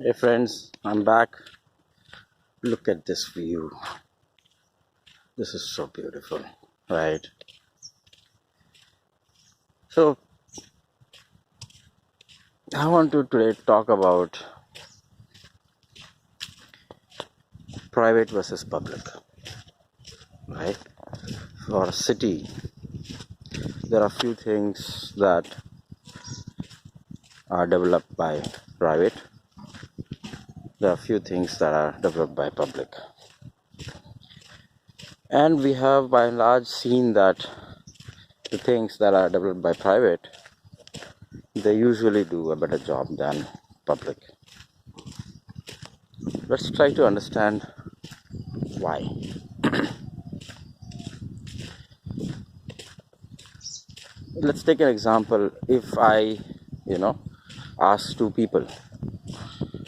Hey friends, I'm back. Look at this view. This is so beautiful, right? So, I want to today talk about private versus public, right? For a city, there are few things that are developed by private, there are few things that are developed by public. And we have by and large seen that the things that are developed by private, they usually do a better job than public. Let's try to understand why. Let's take an example. If I, ask two people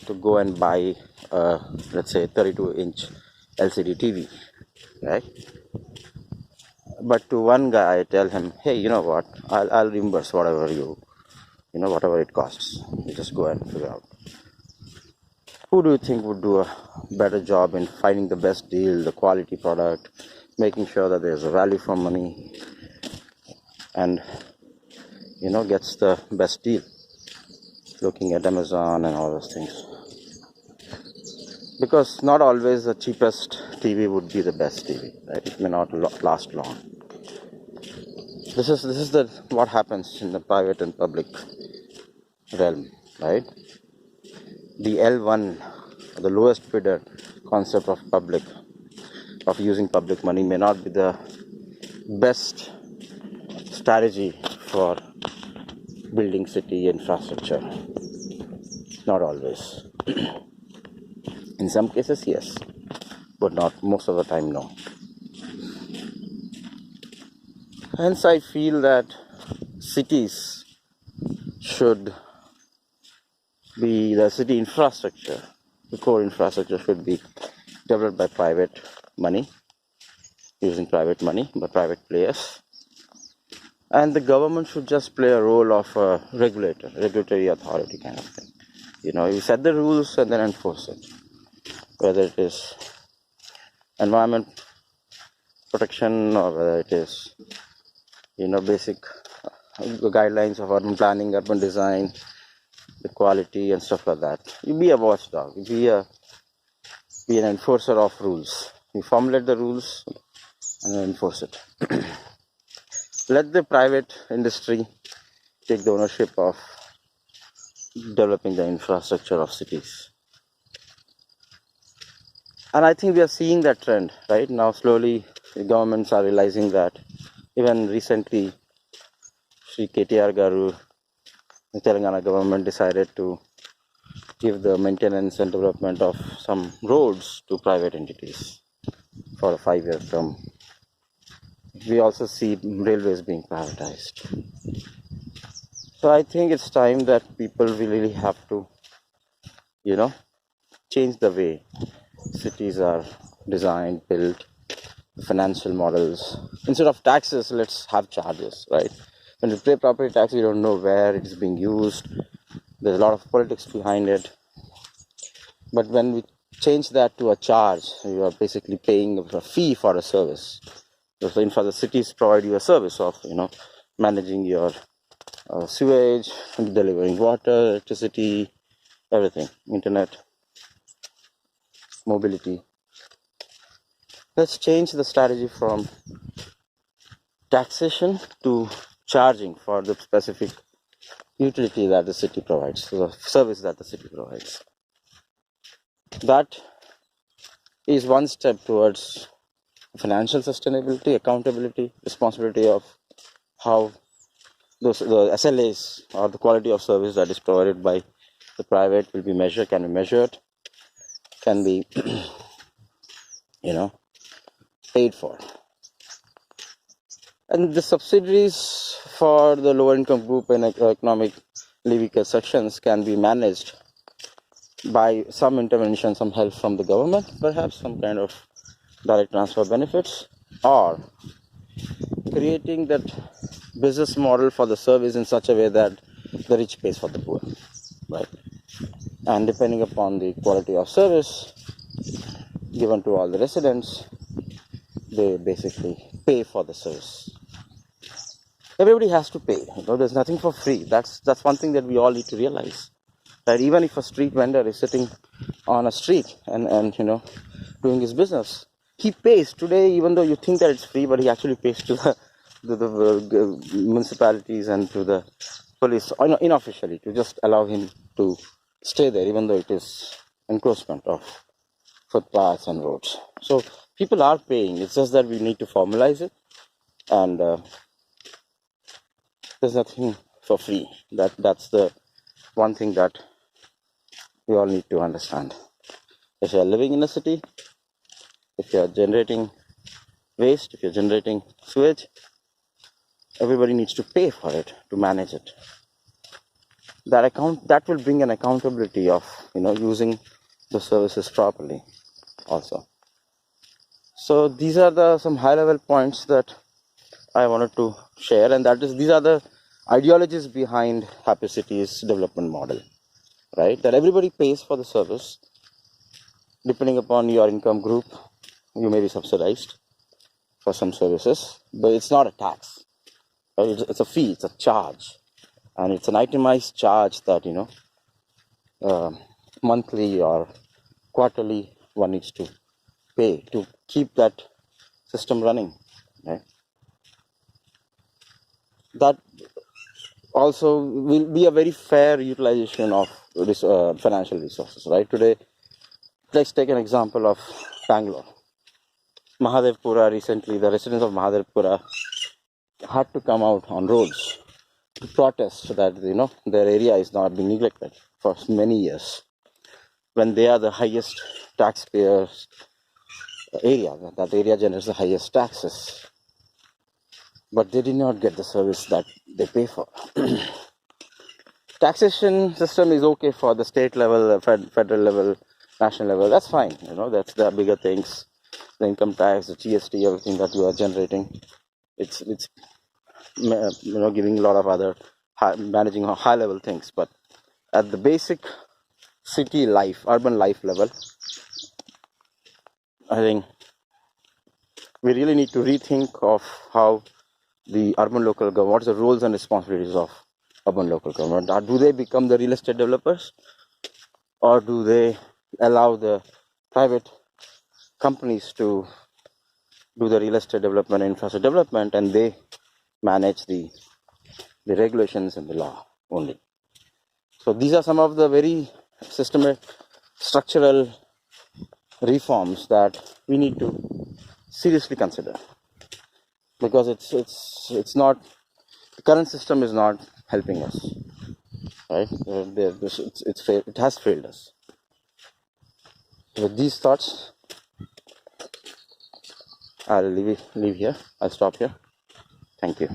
to go and buy, let's say, 32-inch LCD TV, right? But to one guy, I tell him, hey, you know what? I'll reimburse whatever whatever it costs. You just go and figure out. Who do you think would do a better job in finding the best deal, the quality product, making sure that there's a value for money, and gets the best deal? Looking at Amazon and all those things. Because not always the cheapest TV would be the best TV, right? It may not last long. This is what happens in the private and public realm, right? The L1, the lowest bidder concept of using public money may not be the best strategy for building city infrastructure. Not always. In some cases, yes, but not most of the time, no. Hence, I feel that cities should be, the city infrastructure, the core infrastructure should be developed by private money, using private money by private players. And the government should just play a role of a regulatory authority kind of thing. You set the rules and then enforce it. Whether it is environment protection or whether it is, basic guidelines of urban planning, urban design, the quality and stuff like that. You be a watchdog. You be an enforcer of rules. You formulate the rules and enforce it. Let the private industry take the ownership of developing the infrastructure of cities. And I think we are seeing that trend, right? Now slowly the governments are realizing that. Even recently, Sri KTR Garu, the Telangana government decided to give the maintenance and development of some roads to private entities for a 5-year term. We also see railways being privatized. So I think it's time that people really have to, change the way cities are designed, built, financial models. Instead of taxes, let's have charges, right? When we pay property tax, we don't know where it is being used. There's a lot of politics behind it. But when we change that to a charge, you are basically paying a fee for a service. So in fact, the cities provide you a service of, managing your sewage, delivering water, electricity, everything, internet, mobility. Let's change the strategy from taxation to charging for the specific utility that the city provides, the service that the city provides. That is one step towards financial sustainability, accountability, responsibility of how the SLAs or the quality of service that is provided by the private will be measured, can be measured, can be, paid for. And the subsidies for the lower income group and economically weaker sections can be managed by some intervention, some help from the government, perhaps some kind of direct transfer benefits, or creating that business model for the service in such a way that the rich pays for the poor, right? and depending upon the quality of service given to all the residents, they basically pay for the service. Everybody has to pay. There's nothing for free. That's one thing that we all need to realize. That even if a street vendor is sitting on a street and doing his business, he pays today, even though you think that it's free, but he actually pays to the municipalities and to the police unofficially to just allow him to stay there, even though it is encroachment of footpaths and roads. So people are paying. It's just that we need to formalize it, and there's nothing for free. That's the one thing that we all need to understand. If you are living in a city, if you are generating waste, if you're generating sewage, everybody needs to pay for it to manage it. That will bring an accountability of using the services properly also. So these are some high level points that I wanted to share, and these are the ideologies behind Happy Cities development model, right? That everybody pays for the service. Depending upon your income group, you may be subsidized for some services, but it's not a tax. It's a fee, it's a charge, and it's an itemized charge that monthly or quarterly one needs to pay to keep that system running, right? That also will be a very fair utilization of this financial resources, right? Today, let's take an example of Bangalore. Mahadevpura recently, the residents of Mahadevpura had to come out on roads to protest that their area is not being neglected for many years, when they are the highest taxpayers area. That area generates the highest taxes, but they did not get the service that they pay for. Taxation system is okay for the state level, federal level, national level. That's fine. That's the bigger things, the income tax, the GST, everything that you are generating. It's giving a lot of other managing high level things, but at the basic city life, urban life level, I think we really need to rethink of how the urban local government, what's the roles and responsibilities of urban local government. Do they become the real estate developers, or do they allow the private companies to do the real estate development and infrastructure development, and they manage the regulations and the law only? So these are some of the very systemic structural reforms that we need to seriously consider, because it's not, the current system is not helping us, right? It has failed us. With these thoughts, I'll leave here. I'll stop here. Thank you.